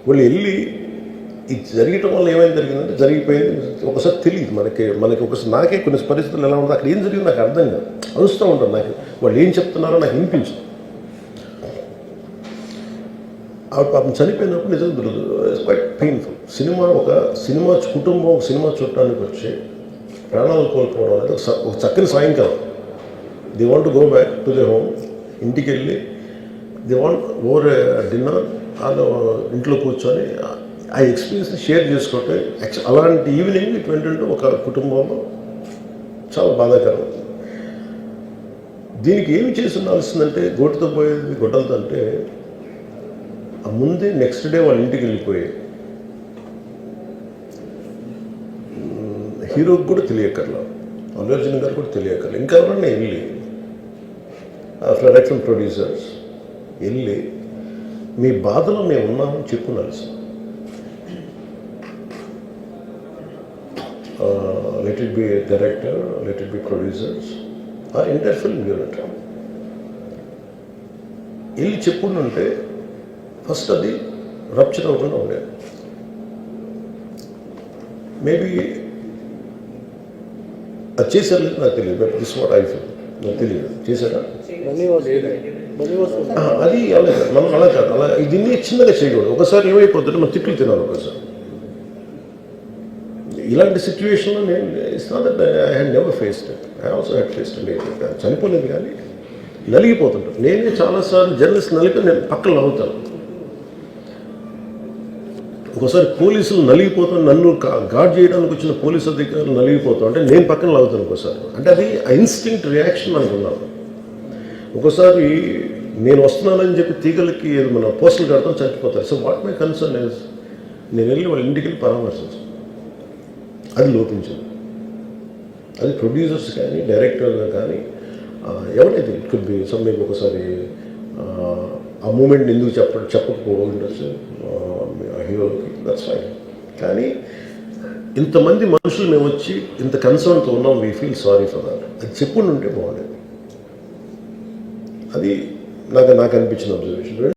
వాళ్ళు వెళ్ళి ఇది జరగటం వల్ల ఏమైనా జరిగిందంటే జరిగిపోయింది ఒకసారి తెలియదు మనకి ఒకసారి నాకే కొన్ని పరిస్థితులు ఎలా ఉంటుంది అక్కడ ఏం జరిగింది నాకు అర్థం కాదు అరుస్తూ ఉంటాను నాకు వాళ్ళు ఏం చెప్తున్నారో నాకు వినిపించదు ఆవిడ పాపం చనిపోయినప్పుడు నిజంగా క్వైట్ పెయిన్ఫుల్ సినిమా కుటుంబం ఒక సినిమా చూడటానికి వచ్చి ప్రాణాలు కోల్పోవడం అనేది ఒక చక్కని సాయంకాలం the want go back to the home ఇంటికి వెళ్ళి ది వాంట్ ఓవర్ డిన్నర్ వాళ్ళు ఇంట్లో కూర్చొని ఆ ఎక్స్పీరియన్స్ని షేర్ చేసుకుంటే అలాంటి ఈవినింగ్ ఇటువంటి ఒక కుటుంబంలో చాలా బాధాకరం. దీనికి ఏమి చేసి ఉండాల్సిందంటే గోటితో పోయేది గొడ్డలతో అంటే ఆ ముందే నెక్స్ట్ డే వాళ్ళ ఇంటికి వెళ్ళిపోయి హీరోకి కూడా తెలియకర్లా అల్లు అర్జున్ గారు కూడా తెలియకర్లా ఇంకా ఎవరన్నా వెళ్ళి డైరెక్టర్ ప్రొడ్యూసర్స్ వెళ్ళి మీ బాధలో మేము ఉన్నామని చెప్పున్నారు sir. Let it be director, let it be producers or entire film unit వెళ్ళి చెప్పుంటే ఫస్ట్ అది రప్చర్ అవ్వకుండా ఉండేది. మేబీ అది చేశారు లేదు నాకు తెలియదు, but this what I feel నాకు తెలియదు చేశారా అది మనం అలా కాదు, అలా దీన్ని చిన్నగా చేయకూడదు. ఒకసారి ఏమైపోతుంటే మనం తిట్లు తినాలి. ఒకసారి ఇలాంటి సిచ్యువేషన్లో నేను it's not that I had never faced it, I also had faced it. చనిపోలేదు కానీ నలిగిపోతుంటాను. నేనే చాలాసార్లు జర్నలిస్ట్ నలిపి నేను పక్కన నవ్వుతాను. ఒకసారి పోలీసులు నలిగిపోతాను, నన్ను గార్డ్ చేయడానికి వచ్చిన పోలీసు అధికారులు నలిగిపోతాం అంటే నేను పక్కన లాగుతాను ఒకసారి. అంటే అది ఇన్స్టింక్ట్ రియాక్షన్ అనుకున్నాను. ఒకసారి నేను వస్తున్నానని చెప్పి తీగలకి మన పోస్టులు కడతాం చచ్చిపోతారు. So what my concern is నేను వెళ్ళి వాళ్ళ ఇంటికి వెళ్ళి పరామర్శించాను. అది లోపించింది. అది ప్రొడ్యూసర్స్ కానీ డైరెక్టర్గా కానీ ఎవరైతే it could be some maybe ఒకసారి ఆ మూమెంట్ ఎందుకు చెప్పకపోవచ్చు హీరోకి, దట్స్ ఫైన్. కానీ ఇంతమంది మనుషులు మేము వచ్చి ఇంత కన్సర్న్తో ఉన్నాం, we feel sorry for that, అది చెప్పుండి ఉంటే బాగుండేది. అది నాకు అనిపించిన అబ్జర్వేషన్.